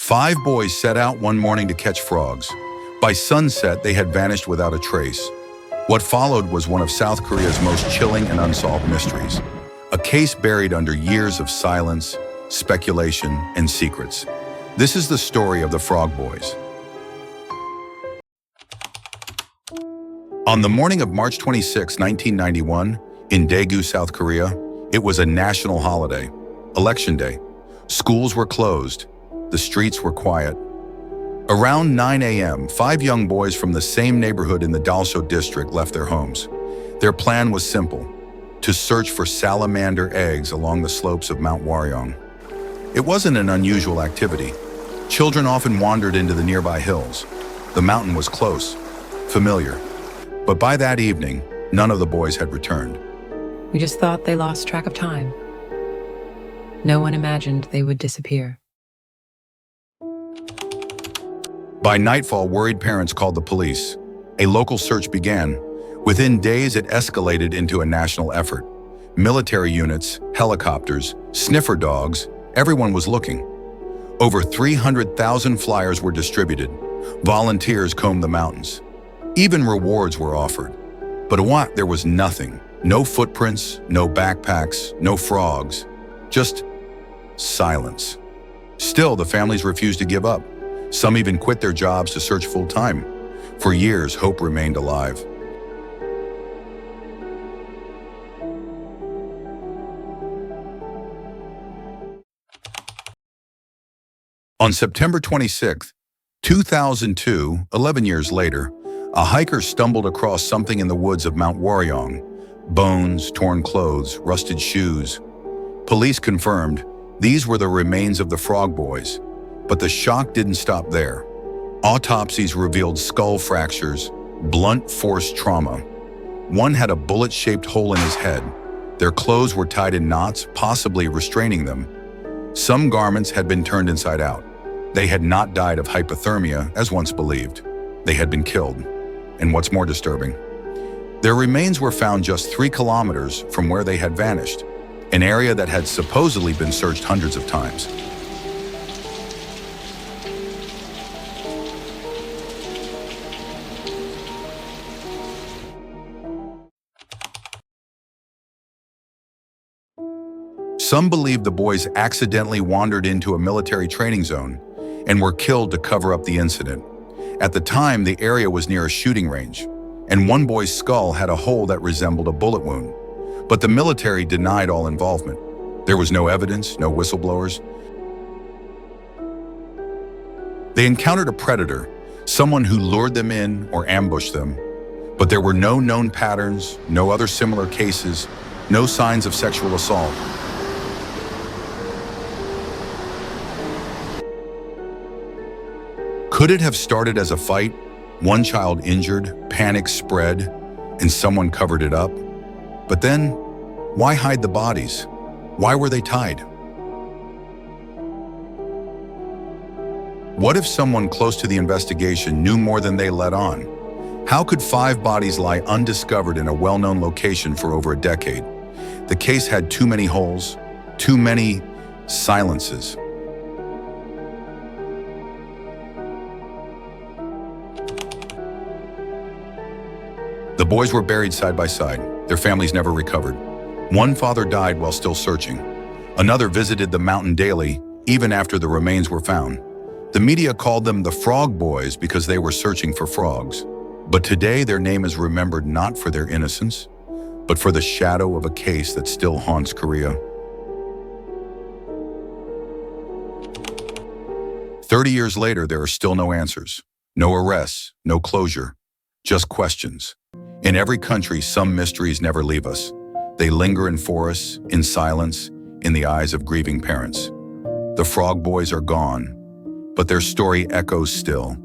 5 boys set out one morning to catch frogs. By sunset, they had vanished without a trace. What followed was one of South Korea's most chilling and unsolved mysteries. A case buried under years of silence, speculation, and secrets. This is the story of the Frog Boys. On the morning of March 26, 1991, in Daegu, South Korea, it was a national holiday, Election Day. Schools were closed. The streets were quiet. Around 9 a.m., 5 young boys from the same neighborhood in the Daegu district left their homes. Their plan was simple: to search for salamander eggs along the slopes of Mount Waryeong. It wasn't an unusual activity. Children often wandered into the nearby hills. The mountain was close, familiar. But by that evening, none of the boys had returned. We just thought they lost track of time. No one imagined they would disappear. By nightfall, worried parents called the police. A local search began. Within days, it escalated into a national effort. Military units, helicopters, sniffer dogs, everyone was looking. Over 300,000 flyers were distributed. Volunteers combed the mountains. Even rewards were offered. But what? There was nothing. No footprints, no backpacks, no frogs. Just silence. Still, the families refused to give up. Some even quit their jobs to search full-time. For years, hope remained alive. On September 26, 2002, 11 years later, a hiker stumbled across something in the woods of Mount Waryeong. Bones, torn clothes, rusted shoes. Police confirmed these were the remains of the Frog Boys. But the shock didn't stop there. Autopsies revealed skull fractures, blunt force trauma. One had a bullet-shaped hole in his head. Their clothes were tied in knots, possibly restraining them. Some garments had been turned inside out. They had not died of hypothermia, as once believed. They had been killed. And what's more disturbing, their remains were found just 3 kilometers from where they had vanished, an area that had supposedly been searched hundreds of times. Some believe the boys accidentally wandered into a military training zone and were killed to cover up the incident. At the time, the area was near a shooting range, and one boy's skull had a hole that resembled a bullet wound. But the military denied all involvement. There was no evidence, no whistleblowers. They encountered a predator, someone who lured them in or ambushed them. But there were no known patterns, no other similar cases, no signs of sexual assault. Could it have started as a fight? One child injured, panic spread, and someone covered it up? But then, why hide the bodies? Why were they tied? What if someone close to the investigation knew more than they let on? How could 5 bodies lie undiscovered in a well-known location for over a decade? The case had too many holes, too many silences. The boys were buried side by side. Their families never recovered. One father died while still searching. Another visited the mountain daily, even after the remains were found. The media called them the Frog Boys because they were searching for frogs. But today their name is remembered not for their innocence, but for the shadow of a case that still haunts Korea. 30 years later, there are still no answers, no arrests, no closure, just questions. In every country, some mysteries never leave us. They linger in forests, in silence, in the eyes of grieving parents. The Frog Boys are gone, but their story echoes still.